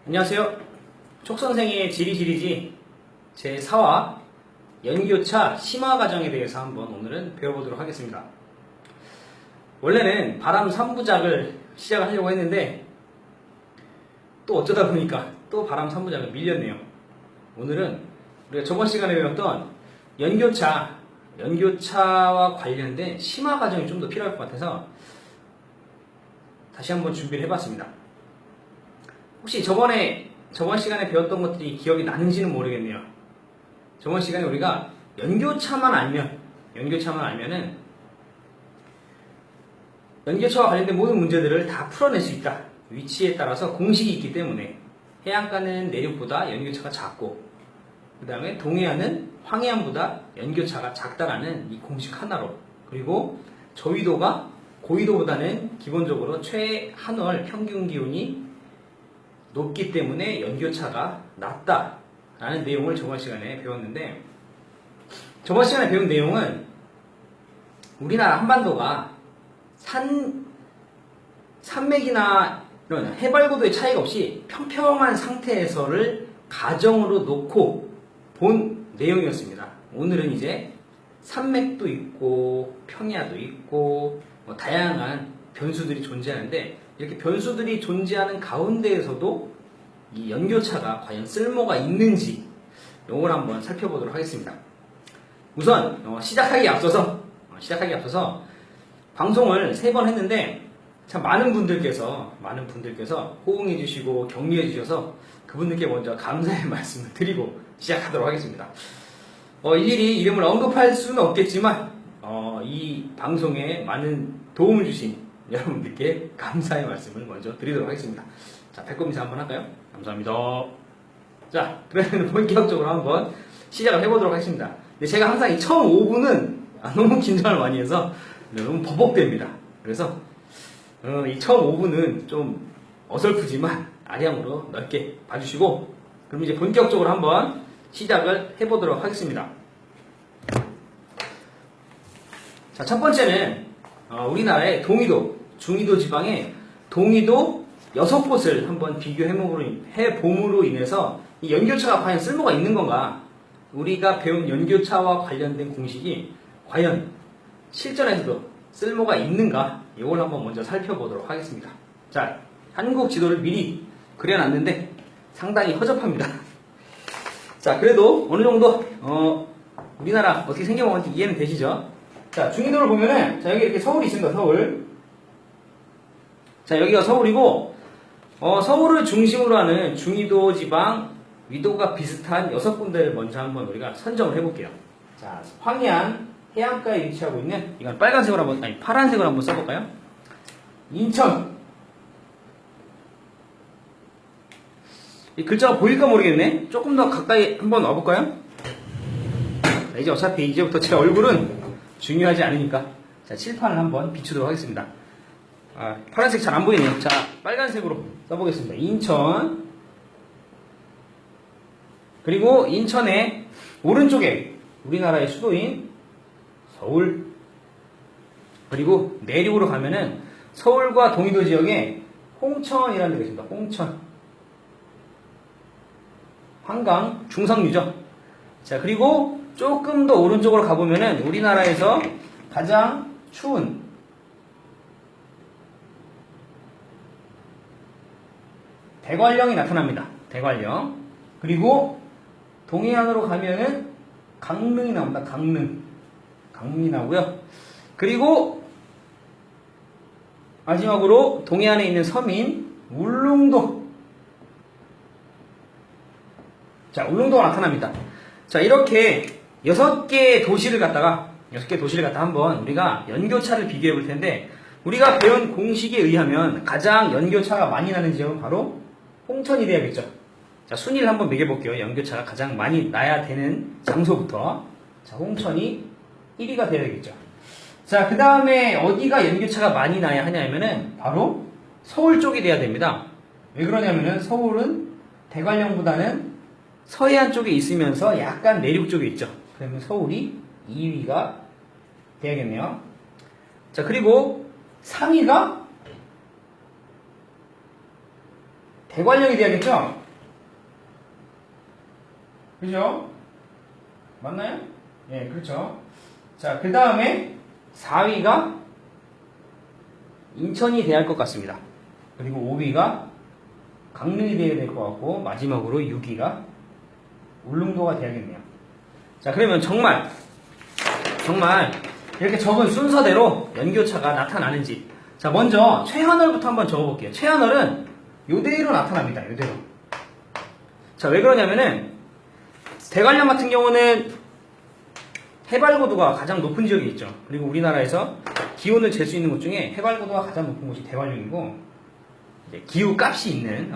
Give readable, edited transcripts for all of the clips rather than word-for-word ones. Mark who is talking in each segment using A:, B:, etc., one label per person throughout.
A: 안녕하세요. 촉선생의 지리지리지 제4화 연교차 심화 과정에 대해서 한번 오늘은 배워보도록 하겠습니다. 원래는 바람 3부작을 시작을 하려고 했는데 또 어쩌다 보니까 또 바람 3부작을 밀렸네요. 오늘은 우리가 저번 시간에 배웠던 연교차와 관련된 심화 과정이 좀 더 필요할 것 같아서 다시 한번 준비를 해봤습니다. 혹시 저번 시간에 배웠던 것들이 기억이 나는지는 모르겠네요. 저번 시간에 우리가 연교차만 알면은 연교차와 관련된 모든 문제들을 다 풀어낼 수 있다. 위치에 따라서 공식이 있기 때문에 해안가는 내륙보다 연교차가 작고 그 다음에 동해안은 황해안보다 연교차가 작다라는 이 공식 하나로, 그리고 저위도가 고위도보다는 기본적으로 최한월 평균 기온이 높기 때문에 연교차가 낮다라는 내용을 저번 시간에 배웠는데, 저번 시간에 배운 내용은 우리나라 한반도가 산맥이나 이런 해발고도의 차이가 없이 평평한 상태에서를 가정으로 놓고 본 내용이었습니다. 오늘은 이제 산맥도 있고 평야도 있고 다양한 변수들이 존재하는데, 이렇게 변수들이 존재하는 가운데에서도 이 연교차가 과연 쓸모가 있는지 이걸 한번 살펴보도록 하겠습니다. 우선 시작하기에 앞서서 방송을 3번 했는데 참 많은 분들께서 호응해 주시고 격려해 주셔서 그분들께 먼저 감사의 말씀을 드리고 시작하도록 하겠습니다. 일일이 이름을 언급할 수는 없겠지만 이 방송에 많은 도움을 주신 여러분들께 감사의 말씀을 먼저 드리도록 하겠습니다. 자, 배꼽 인사 한번 할까요? 감사합니다. 자, 그러면 본격적으로 한번 시작을 해보도록 하겠습니다. 근데 제가 항상 이 처음 5분은 너무 긴장을 많이 해서 너무 버벅댑니다. 그래서 이 처음 5분은 좀 어설프지만 아량으로 넓게 봐주시고, 그럼 이제 본격적으로 한번 시작을 해보도록 하겠습니다. 자, 첫 번째는 우리나라의 동이도, 중이도 지방의 동이도 6곳을 한번 비교해봄으로 인해서 이 연교차가 과연 쓸모가 있는 건가, 우리가 배운 연교차와 관련된 공식이 과연 실전에서도 쓸모가 있는가, 이걸 한번 먼저 살펴보도록 하겠습니다. 자, 한국 지도를 미리 그려놨는데 상당히 허접합니다. 자, 그래도 어느 정도 우리나라 어떻게 생겨먹는지 이해는 되시죠? 자, 중위도를 보면은, 자, 여기 이렇게 서울이 있습니다. 서울. 자, 여기가 서울이고, 서울을 중심으로 하는 중위도 지방 위도가 비슷한 6군데를 먼저 한번 우리가 선정을 해볼게요. 자, 황해안 해안가에 위치하고 있는, 이건 파란색으로 한번 써볼까요? 인천. 이 글자가 보일까 모르겠네. 조금 더 가까이 한번 와볼까요? 자, 이제 어차피 이제부터 제 얼굴은 중요하지 않으니까, 자, 칠판을 한번 비추도록 하겠습니다. 파란색 잘 안 보이네요. 자, 빨간색으로 써보겠습니다. 인천. 그리고 인천의 오른쪽에 우리나라의 수도인 서울. 그리고 내륙으로 가면은 서울과 동이도 지역에 홍천이라는 데가 있습니다. 홍천. 한강 중성유죠. 자, 그리고 조금 더 오른쪽으로 가보면은 우리나라에서 가장 추운 대관령이 나타납니다. 대관령. 그리고 동해안으로 가면은 강릉이 나옵니다. 강릉이 나오고요. 그리고 마지막으로 동해안에 있는 섬인 울릉도. 자, 울릉도가 나타납니다. 자, 이렇게 6개의 도시를 갖다가 한번 우리가 연교차를 비교해 볼 텐데, 우리가 배운 공식에 의하면 가장 연교차가 많이 나는 지역은 바로 홍천이 돼야겠죠. 자, 순위를 한번 매겨볼게요. 연교차가 가장 많이 나야 되는 장소부터. 자, 홍천이 1위가 돼야겠죠. 자, 그 다음에 어디가 연교차가 많이 나야 하냐면은 바로 서울 쪽이 돼야 됩니다. 왜 그러냐면은 서울은 대관령보다는 서해안 쪽에 있으면서 약간 내륙 쪽에 있죠. 그러면 서울이 2위가 돼야겠네요. 자, 그리고 3위가 대관령이 돼야겠죠? 그죠? 맞나요? 예, 그렇죠. 자, 그 다음에 4위가 인천이 돼야 할 것 같습니다. 그리고 5위가 강릉이 돼야 될 것 같고, 마지막으로 6위가 울릉도가 돼야겠네요. 자, 그러면 정말 이렇게 적은 순서대로 연교차가 나타나는지. 자, 먼저 최하늘부터 한번 적어볼게요. 최하늘은 요대로 나타납니다. 요대로. 자, 왜 그러냐면은 대관령 같은 경우는 해발고도가 가장 높은 지역이 있죠. 그리고 우리나라에서 기온을 잴 수 있는 곳 중에 해발고도가 가장 높은 곳이 대관령이고, 이제 기후값이 있는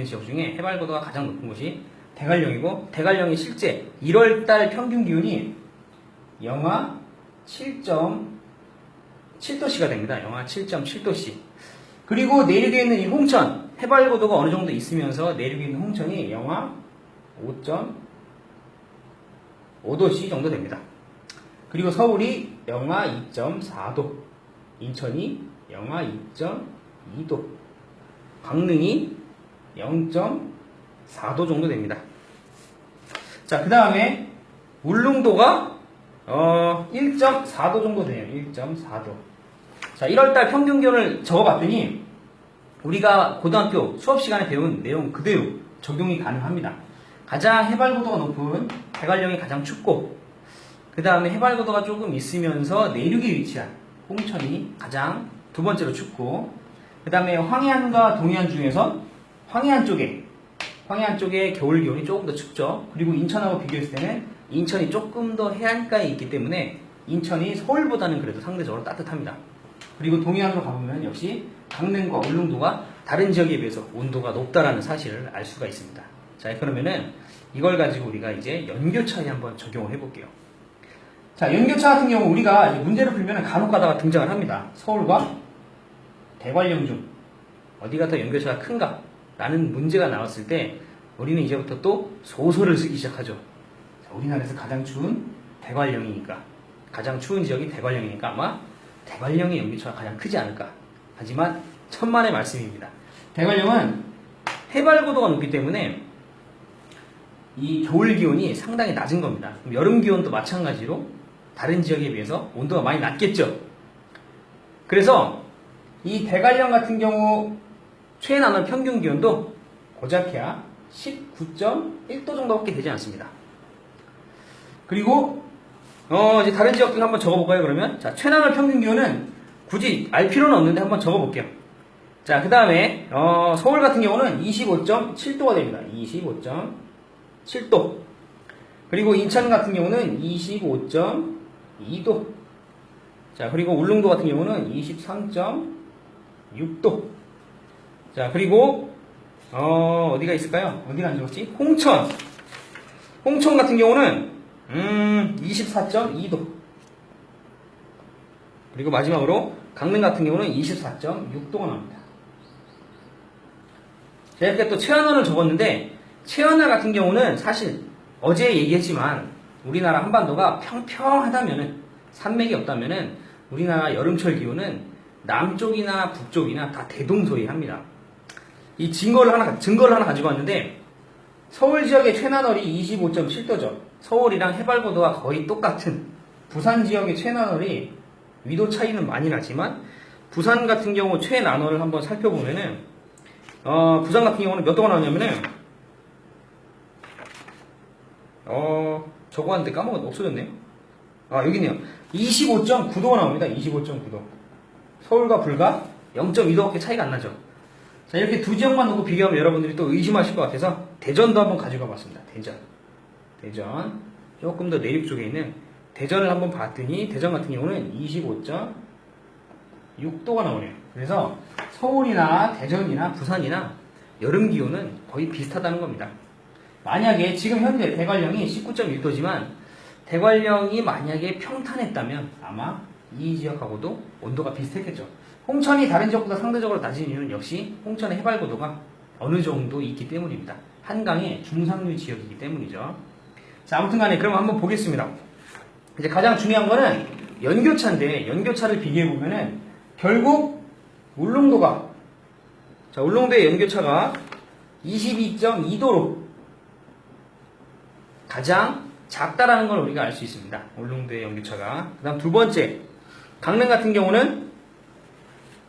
A: 지역 중에 해발고도가 가장 높은 곳이 대관령이고, 대관령이 실제 1월달 평균 기온이 영하 7.7도씨가 됩니다. 영하 7.7도씨. 그리고 내륙에 있는 이 홍천, 해발고도가 어느 정도 있으면서 내륙에 있는 홍천이 영하 5.5도씨 정도 됩니다. 그리고 서울이 영하 2.4도, 인천이 영하 2.2도, 강릉이 0.4도 정도 됩니다. 자, 그 다음에 울릉도가 1.4도 정도 돼요. 1.4도. 자, 1월달 평균 기온을 적어봤더니 우리가 고등학교 수업 시간에 배운 내용 그대로 적용이 가능합니다. 가장 해발고도가 높은 대관령이 가장 춥고, 그 다음에 해발고도가 조금 있으면서 내륙에 위치한 홍천이 가장 두 번째로 춥고, 그 다음에 황해안과 동해안 중에서 황해안 쪽에 겨울 기온이 조금 더 춥죠. 그리고 인천하고 비교했을 때는 인천이 조금 더 해안가에 있기 때문에 인천이 서울보다는 그래도 상대적으로 따뜻합니다. 그리고 동해안으로 가보면 역시 강릉과 울릉도가 다른 지역에 비해서 온도가 높다라는 사실을 알 수가 있습니다. 자, 그러면은 이걸 가지고 우리가 이제 연교차에 한번 적용을 해볼게요. 자, 연교차 같은 경우 우리가 문제를 풀면 간혹 가다가 등장을 합니다. 서울과 대관령 중 어디가 더 연교차가 큰가? 라는 문제가 나왔을 때 우리는 이제부터 또 소설을 쓰기 시작하죠. 자, 우리나라에서 가장 추운 대관령이니까, 가장 추운 지역이 대관령이니까 아마 대관령의 연교차가 가장 크지 않을까. 하지만 천만의 말씀입니다. 대관령은 해발고도가 높기 때문에 이 겨울 기온이 상당히 낮은 겁니다. 여름 기온도 마찬가지로 다른 지역에 비해서 온도가 많이 낮겠죠. 그래서 이 대관령 같은 경우 최나는 평균 기온도 고작해야 19.1도 정도밖에 되지 않습니다. 그리고 이제 다른 지역들 한번 적어볼까요? 그러면 자, 최나는 평균 기온은 굳이 알 필요는 없는데 한번 적어볼게요. 자, 그 다음에 서울 같은 경우는 25.7도가 됩니다. 25.7도. 그리고 인천 같은 경우는 25.2도. 자, 그리고 울릉도 같은 경우는 23.6도. 자, 그리고 어디가 있을까요? 어디가 안 적었지? 홍천 같은 경우는 24.2도. 그리고 마지막으로 강릉 같은 경우는 24.6도가 나옵니다. 제가 이렇게 또 최하늘을 적었는데, 최하늘 같은 경우는 사실 어제 얘기했지만 우리나라 한반도가 평평하다면은, 산맥이 없다면은 우리나라 여름철 기온은 남쪽이나 북쪽이나 다 대동소이합니다. 이 증거를 하나 가지고 왔는데, 서울 지역의 최나널이 25.7도죠. 서울이랑 해발고도가 거의 똑같은 부산 지역의 최나널이 위도 차이는 많이 나지만, 부산 같은 경우 최나널을 한번 살펴보면은 부산 같은 경우는 몇 도가 나오냐면은 적어왔는데 까먹었는데 없어졌네요. 여기 있네요. 25.9도가 나옵니다. 25.9도. 서울과 불과 0.2도밖에 차이가 안 나죠. 자, 이렇게 두 지역만 놓고 비교하면 여러분들이 또 의심하실 것 같아서 대전도 한번 가져가 봤습니다. 대전 조금 더 내륙 쪽에 있는 대전을 한번 봤더니 대전 같은 경우는 25.6도가 나오네요. 그래서 서울이나 대전이나 부산이나 여름 기온은 거의 비슷하다는 겁니다. 만약에 지금 현재 대관령이 19.1도지만 대관령이 만약에 평탄했다면 아마 이 지역하고도 온도가 비슷했겠죠. 홍천이 다른 지역보다 상대적으로 낮은 이유는 역시 홍천의 해발고도가 어느 정도 있기 때문입니다. 한강의 중상류 지역이기 때문이죠. 자, 아무튼 간에 그럼 한번 보겠습니다. 이제 가장 중요한 거는 연교차인데, 연교차를 비교해보면은 결국 울릉도의 연교차가 22.2도로 가장 작다라는 걸 우리가 알 수 있습니다. 울릉도의 연교차가. 그 다음 두 번째, 강릉 같은 경우는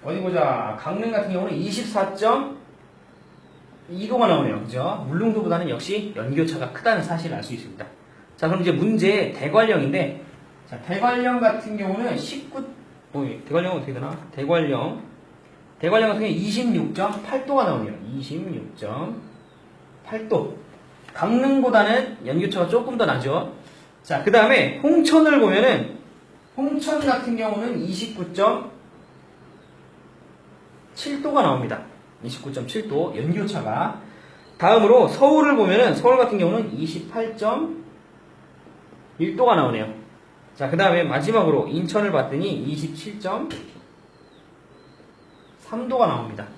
A: 어디 보자. 강릉 같은 경우는 24.2도가 나오네요. 그죠? 울릉도보다는 역시 연교차가 크다는 사실을 알 수 있습니다. 자, 그럼 이제 문제 대관령인데, 자, 대관령 같은 경우는 대관령은 어떻게 되나? 대관령 같은 경우는 26.8도가 나오네요. 26.8도. 강릉보다는 연교차가 조금 더 나죠. 자, 그 다음에 홍천을 보면은, 홍천 같은 경우는 29.7도가 나옵니다. 29.7도, 연교차가. 다음으로 서울을 보면은, 서울 같은 경우는 28.1도가 나오네요. 자, 그 다음에 마지막으로 인천을 봤더니 27.3도가 나옵니다.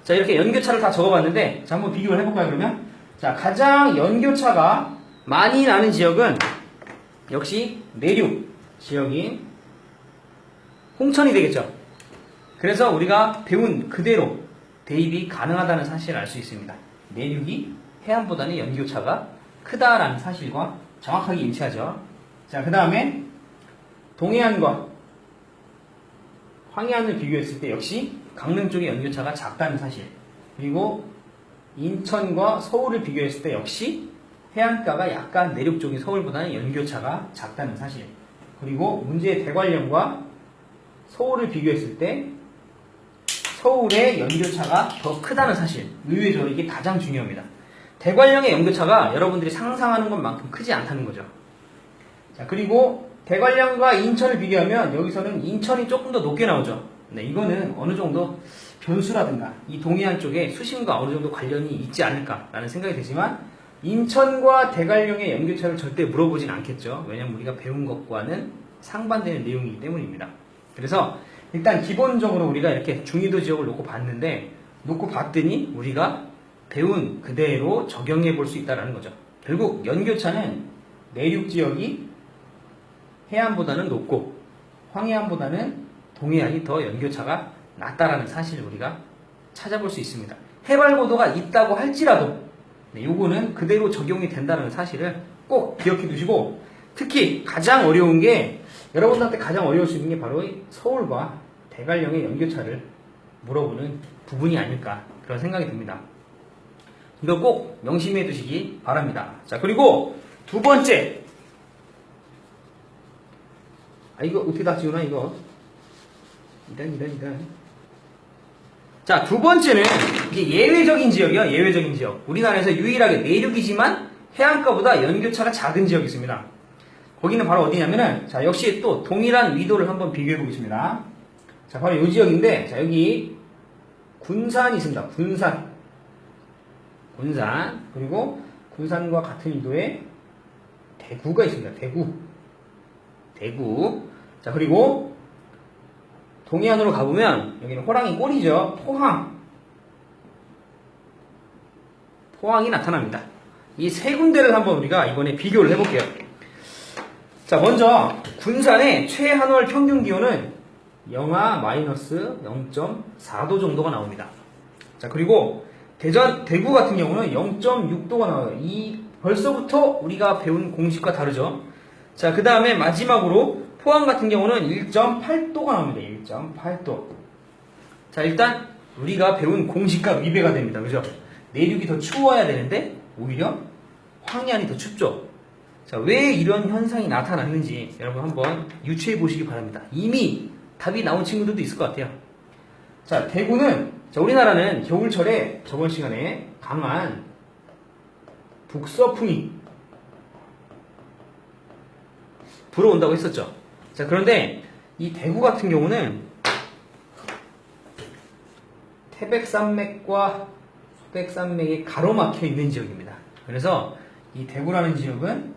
A: 자, 이렇게 연교차를 다 적어봤는데, 자, 한번 비교를 해볼까요, 그러면? 자, 가장 연교차가 많이 나는 지역은 역시 내륙 지역인 홍천이 되겠죠. 그래서 우리가 배운 그대로 대입이 가능하다는 사실을 알 수 있습니다. 내륙이 해안보다는 연교차가 크다라는 사실과 정확하게 일치하죠. 자, 그 다음에 동해안과 황해안을 비교했을 때 역시 강릉 쪽의 연교차가 작다는 사실, 그리고 인천과 서울을 비교했을 때 역시 해안가가 약간 내륙 쪽인 서울보다는 연교차가 작다는 사실, 그리고 문제의 대관령과 서울을 비교했을 때 서울의 연교차가 더 크다는 사실, 의외죠. 이게 가장 중요합니다. 대관령의 연교차가 여러분들이 상상하는 것만큼 크지 않다는 거죠. 자, 그리고 대관령과 인천을 비교하면 여기서는 인천이 조금 더 높게 나오죠. 네, 이거는 어느 정도 변수라든가 이 동해안 쪽에 수심과 어느 정도 관련이 있지 않을까라는 생각이 되지만, 인천과 대관령의 연교차를 절대 물어보진 않겠죠. 왜냐면 우리가 배운 것과는 상반되는 내용이기 때문입니다. 그래서 일단 기본적으로 우리가 이렇게 중위도 지역을 놓고 봤더니 우리가 배운 그대로 적용해 볼 수 있다는 거죠. 결국 연교차는 내륙 지역이 해안보다는 높고 황해안보다는 동해안이 더 연교차가 낮다라는 사실을 우리가 찾아볼 수 있습니다. 해발고도가 있다고 할지라도 요거는 그대로 적용이 된다는 사실을 꼭 기억해 두시고, 특히 가장 어려운 게, 여러분들한테 가장 어려울 수 있는 게 바로 서울과 대관령의 연교차를 물어보는 부분이 아닐까, 그런 생각이 듭니다. 이거 꼭 명심해 두시기 바랍니다. 자, 그리고 두 번째, 이거 어떻게 다 지우나 이거. 이단. 자, 두 번째는 이게 예외적인 지역이요. 예외적인 지역. 우리나라에서 유일하게 내륙이지만 해안가보다 연교차가 작은 지역이 있습니다. 거기는 바로 어디냐면은, 자, 역시 또 동일한 위도를 한번 비교해 보겠습니다. 자, 바로 이 지역인데, 자, 여기 군산이 있습니다. 군산. 그리고 군산과 같은 위도에 대구가 있습니다. 대구. 자, 그리고 동해안으로 가보면 여기는 호랑이 꼴이죠. 포항이 나타납니다. 이 세 군데를 한번 우리가 이번에 비교를 해볼게요. 자, 먼저 군산의 최한월 평균 기온은 영하 마이너스 0.4도 정도가 나옵니다. 자, 그리고 대구 같은 경우는 0.6도가 나와요. 벌써부터 우리가 배운 공식과 다르죠. 자, 그 다음에 마지막으로 포항 같은 경우는 1.8도가 나옵니다. 1.8도. 자, 일단 우리가 배운 공식과 위배가 됩니다. 그죠? 내륙이 더 추워야 되는데 오히려 황해안이 더 춥죠. 자, 왜 이런 현상이 나타났는지 여러분 한번 유추해 보시기 바랍니다. 이미 답이 나온 친구들도 있을 것 같아요. 자, 대구는, 자, 우리나라는 겨울철에 저번 시간에 강한 북서풍이 불어온다고 했었죠. 자, 그런데 이 대구 같은 경우는 태백산맥과 소백산맥이 가로막혀 있는 지역입니다. 그래서 이 대구라는 지역은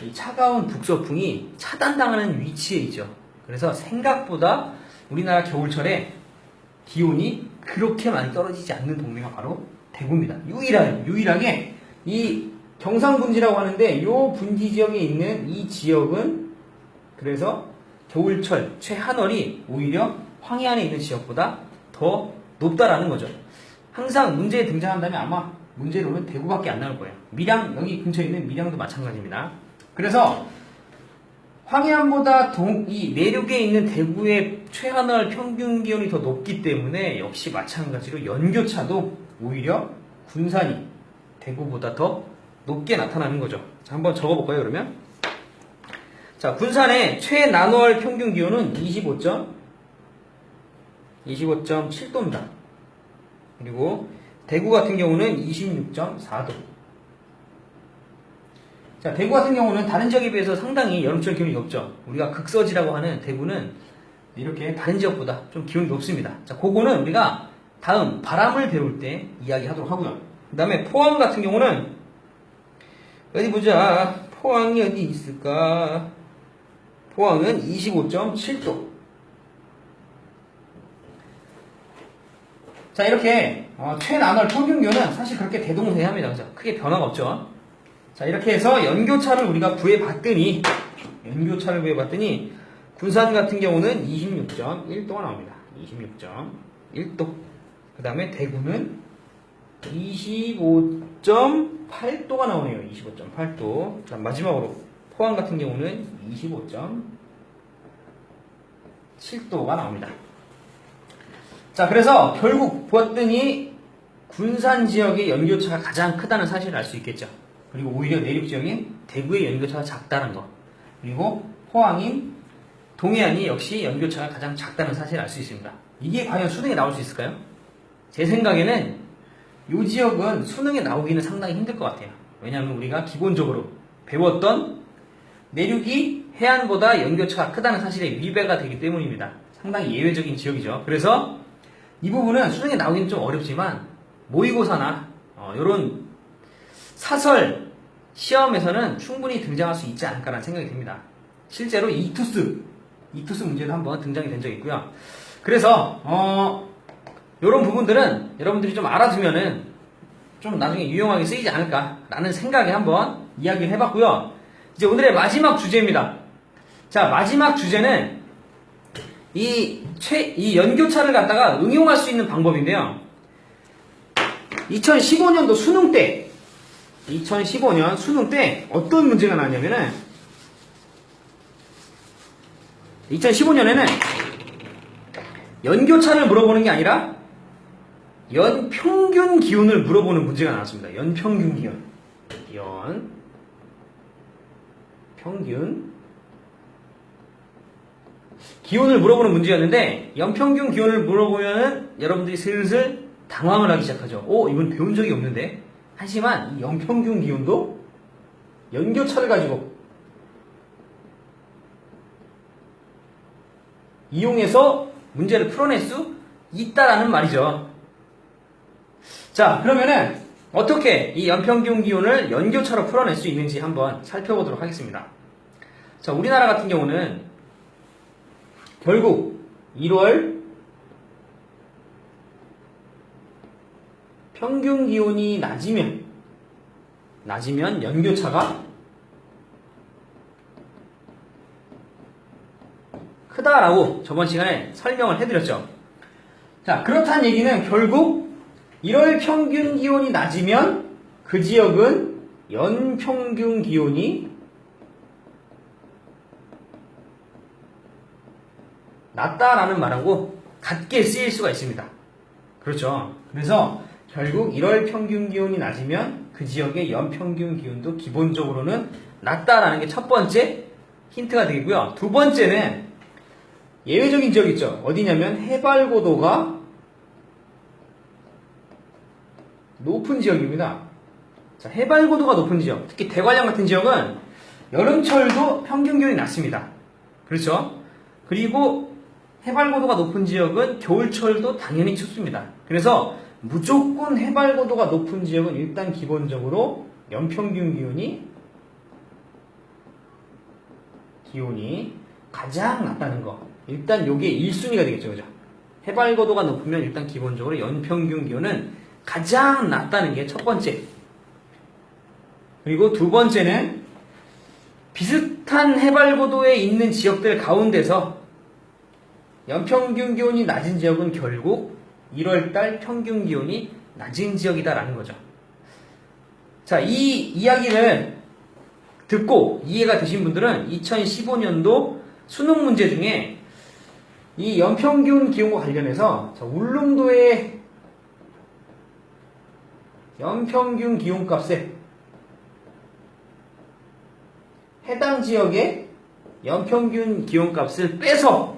A: 이 차가운 북서풍이 차단당하는 위치에 있죠. 그래서 생각보다 우리나라 겨울철에 기온이 그렇게 많이 떨어지지 않는 동네가 바로 대구입니다. 유일하게 이 경상분지라고 하는데, 요 분지 지역에 있는 이 지역은 그래서 겨울철 최한월이 오히려 황해안에 있는 지역보다 더 높다라는 거죠. 항상 문제에 등장한다면 아마 문제로는 대구밖에 안 나올 거예요. 밀양, 여기 근처에 있는 밀양도 마찬가지입니다. 그래서 황해안보다 이 내륙에 있는 대구의 최하늘 평균 기온이 더 높기 때문에 역시 마찬가지로 연교차도 오히려 군산이 대구보다 더 높게 나타나는 거죠. 자, 한번 적어볼까요, 그러면? 자, 군산의 최나노월 평균 기온은 25.7도입니다. 그리고 대구 같은 경우는 26.4도. 자, 대구 같은 경우는 다른 지역에 비해서 상당히 여름철 기온이 높죠. 우리가 극서지라고 하는 대구는 이렇게 다른 지역보다 좀 기온이 높습니다. 자, 그거는 우리가 다음 바람을 배울 때 이야기하도록 하고요. 그 다음에 포항 같은 경우는 어디 보자. 포항이 어디 있을까? 포항은 25.7도. 자, 이렇게 최나널 평균 기온은 사실 그렇게 대동소이합니다. 그죠? 크게 변화가 없죠. 자, 이렇게 해서 연교차를 우리가 구해봤더니 군산 같은 경우는 26.1도가 나옵니다. 26.1도. 그 다음에 대구는 25.8도가 나오네요. 25.8도. 자, 마지막으로 포항 같은 경우는 25.7도가 나옵니다. 자, 그래서 결국 보았더니 군산 지역의 연교차가 가장 크다는 사실을 알 수 있겠죠. 그리고 오히려 내륙 지역인 대구의 연교차가 작다는 거. 그리고 포항인 동해안이 역시 연교차가 가장 작다는 사실을 알 수 있습니다. 이게 과연 수능에 나올 수 있을까요? 제 생각에는 이 지역은 수능에 나오기는 상당히 힘들 것 같아요. 왜냐하면 우리가 기본적으로 배웠던 내륙이 해안보다 연교차가 크다는 사실에 위배가 되기 때문입니다. 상당히 예외적인 지역이죠. 그래서 이 부분은 수능에 나오기는 좀 어렵지만 모의고사나 이런 사설 시험에서는 충분히 등장할 수 있지 않을까라는 생각이 듭니다. 실제로 이투스 문제도 한번 등장이 된 적이 있고요. 그래서 이런 부분들은 여러분들이 좀 알아두면은 좀 나중에 유용하게 쓰이지 않을까라는 생각에 한번 이야기를 해봤고요. 이제 오늘의 마지막 주제입니다. 자, 마지막 주제는 이 연교차를 갖다가 응용할 수 있는 방법인데요. 2015년도 수능 때 2015년 수능 때 어떤 문제가 나왔냐면은 2015년에는 연교차를 물어보는 게 아니라 연평균 기온을 물어보는 문제가 나왔습니다. 연평균 기온. 연평균 기온을 물어보는 문제였는데 연평균 기온을 물어보면은 여러분들이 슬슬 당황을 하기 시작하죠. 이건 배운 적이 없는데. 하지만 이 연평균 기온도 연교차를 가지고 이용해서 문제를 풀어낼 수 있다라는 말이죠. 자, 그러면은 어떻게 이 연평균 기온을 연교차로 풀어낼 수 있는지 한번 살펴보도록 하겠습니다. 자, 우리나라 같은 경우는 결국 1월 평균 기온이 낮으면 연교차가 크다라고 저번 시간에 설명을 해드렸죠. 자, 그렇다는 얘기는 결국 1월 평균 기온이 낮으면 그 지역은 연평균 기온이 낮다라는 말하고 같게 쓰일 수가 있습니다. 그렇죠. 그래서 결국 1월 평균 기온이 낮으면 그 지역의 연평균 기온도 기본적으로는 낮다라는 게 첫 번째 힌트가 되겠고요. 두 번째는 예외적인 지역이 있죠. 어디냐면 해발고도가 높은 지역입니다. 자, 해발고도가 높은 지역, 특히 대관령 같은 지역은 여름철도 평균 기온이 낮습니다. 그렇죠? 그리고 해발고도가 높은 지역은 겨울철도 당연히 춥습니다. 그래서 무조건 해발고도가 높은 지역은 일단 기본적으로 연평균 기온이 가장 낮다는 거. 일단 요게 1순위가 되겠죠. 그죠? 해발고도가 높으면 일단 기본적으로 연평균 기온은 가장 낮다는 게 첫 번째. 그리고 두 번째는 비슷한 해발고도에 있는 지역들 가운데서 연평균 기온이 낮은 지역은 결국 1월달 평균 기온이 낮은 지역이다라는 거죠. 자, 이 이야기를 듣고 이해가 되신 분들은 2015년도 수능 문제 중에 이 연평균 기온과 관련해서 울릉도의 연평균 기온값에 해당 지역의 연평균 기온값을 빼서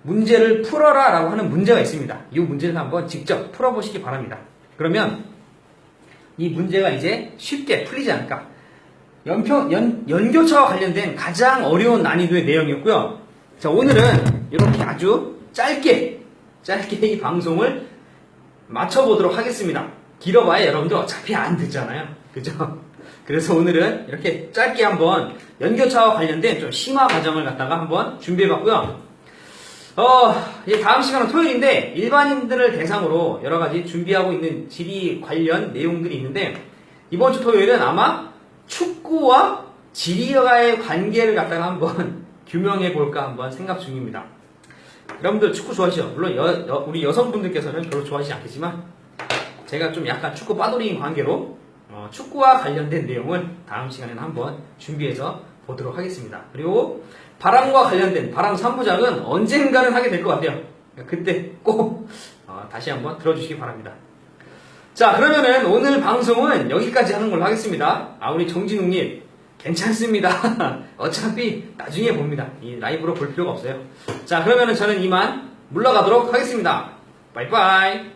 A: 문제를 풀어라 라고 하는 문제가 있습니다. 이 문제를 한번 직접 풀어보시기 바랍니다. 그러면 이 문제가 이제 쉽게 풀리지 않을까. 연교차와 관련된 가장 어려운 난이도의 내용이었고요. 자, 오늘은 이렇게 아주 짧게 이 방송을 마쳐보도록 하겠습니다. 길어봐야 여러분들 어차피 안 듣잖아요. 그죠? 그래서 오늘은 이렇게 짧게 한번 연교차와 관련된 좀 심화 과정을 갖다가 한번 준비해봤고요. 이제 다음 시간은 토요일인데 일반인들을 대상으로 여러 가지 준비하고 있는 지리 관련 내용들이 있는데 이번 주 토요일은 아마 축구와 지리와의 관계를 갖다가 한번 규명해 볼까 한번 생각 중입니다. 여러분들 축구 좋아하시죠? 물론 우리 여성분들께서는 별로 좋아하시지 않겠지만 제가 좀 약간 축구 빠돌이인 관계로 축구와 관련된 내용을 다음 시간에는 한번 준비해서 보도록 하겠습니다. 그리고 바람과 관련된 바람 3부작은 언젠가는 하게 될 것 같아요. 그때 꼭 다시 한번 들어주시기 바랍니다. 자, 그러면은 오늘 방송은 여기까지 하는 걸로 하겠습니다. 우리 정진웅님 괜찮습니다. 어차피 나중에 봅니다. 이 라이브로 볼 필요가 없어요. 자, 그러면은 저는 이만 물러가도록 하겠습니다. 바이바이.